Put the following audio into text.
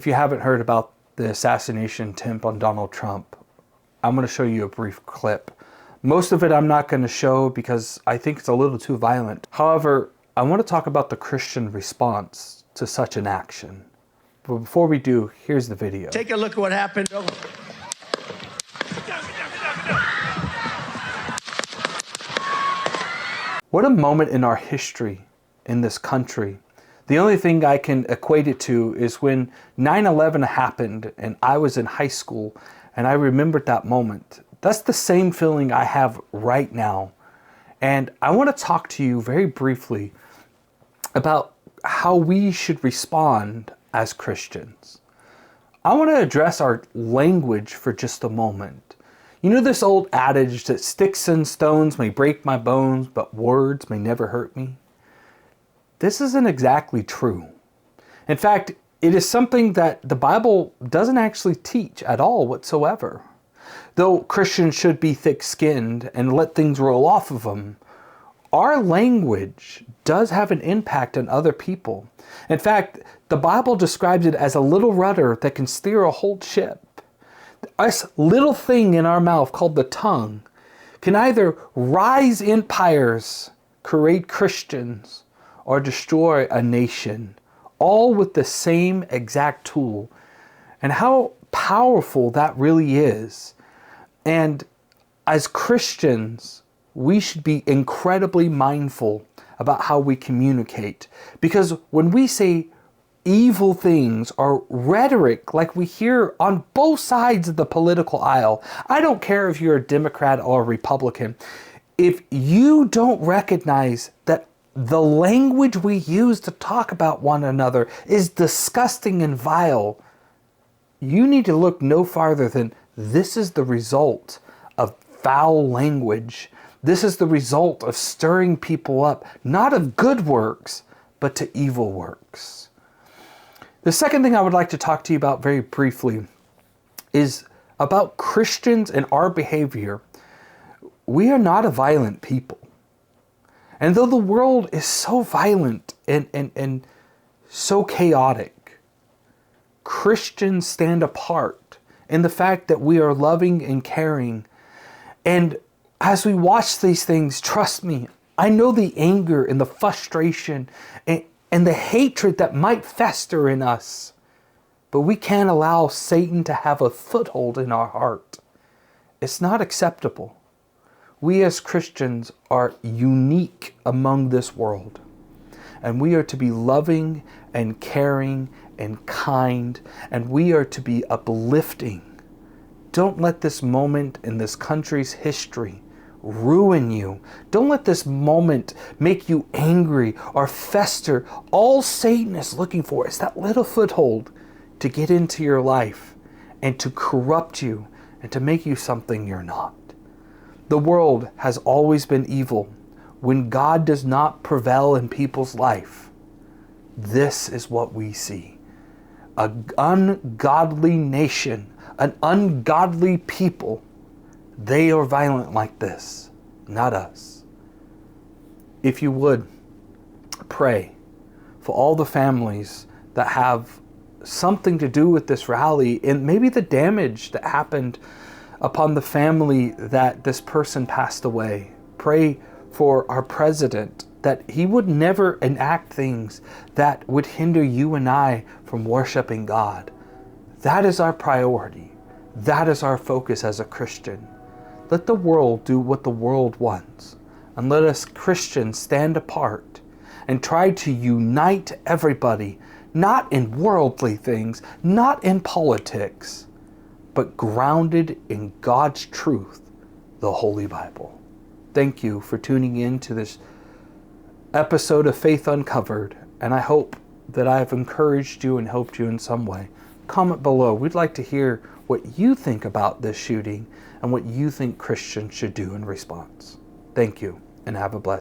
If you haven't heard about the assassination attempt on Donald Trump, I'm going to show you a brief clip. Most of it I'm not going to show because I think it's a little too violent. However, I want to talk about the Christian response to such an action. But before we do, here's the video. Take a look at what happened. What a moment in our history in this country. The only thing I can equate it to is when 9/11 happened and I was in high school and I remembered that moment. That's the same feeling I have right now. And I want to talk to you very briefly about how we should respond as Christians. I want to address our language for just a moment. You know this old adage that sticks and stones may break my bones, but words may never hurt me? This isn't exactly true. In fact, it is something that the Bible doesn't actually teach at all whatsoever. Though Christians should be thick-skinned and let things roll off of them, our language does have an impact on other people. In fact, the Bible describes it as a little rudder that can steer a whole ship. This little thing in our mouth called the tongue can either rise empires, create Christians, or destroy a nation, all with the same exact tool. And how powerful that really is. And as Christians, we should be incredibly mindful about how we communicate. Because when we say evil things or rhetoric like we hear on both sides of the political aisle, I don't care if you're a Democrat or a Republican, if you don't recognize that the language we use to talk about one another is disgusting and vile, you need to look no farther than this is the result of foul language. This is the result of stirring people up, not of good works, but to evil works. The second thing I would like to talk to you about very briefly is about Christians and our behavior. We are not a violent people. And though the world is so violent and so chaotic, Christians stand apart in the fact that we are loving and caring. And as we watch these things, trust me, I know the anger and the frustration and the hatred that might fester in us. But we can't allow Satan to have a foothold in our heart. It's not acceptable. We as Christians are unique among this world. And we are to be loving and caring and kind. And we are to be uplifting. Don't let this moment in this country's history ruin you. Don't let this moment make you angry or fester. All Satan is looking for is that little foothold to get into your life and to corrupt you and to make you something you're not. The world has always been evil. When God does not prevail in people's life, this is what we see. An ungodly nation, an ungodly people, they are violent like this, not us. If you would, pray for all the families that have something to do with this rally and maybe the damage that happened upon the family that this person passed away. Pray for our president that he would never enact things that would hinder you and I from worshiping God. That is our priority. That is our focus as a Christian. Let the world do what the world wants. And let us Christians stand apart and try to unite everybody, not in worldly things, not in politics, but grounded in God's truth, the Holy Bible. Thank you for tuning in to this episode of Faith Uncovered, and I hope that I have encouraged you and helped you in some way. Comment below. We'd like to hear what you think about this shooting and what you think Christians should do in response. Thank you, and have a blessed day.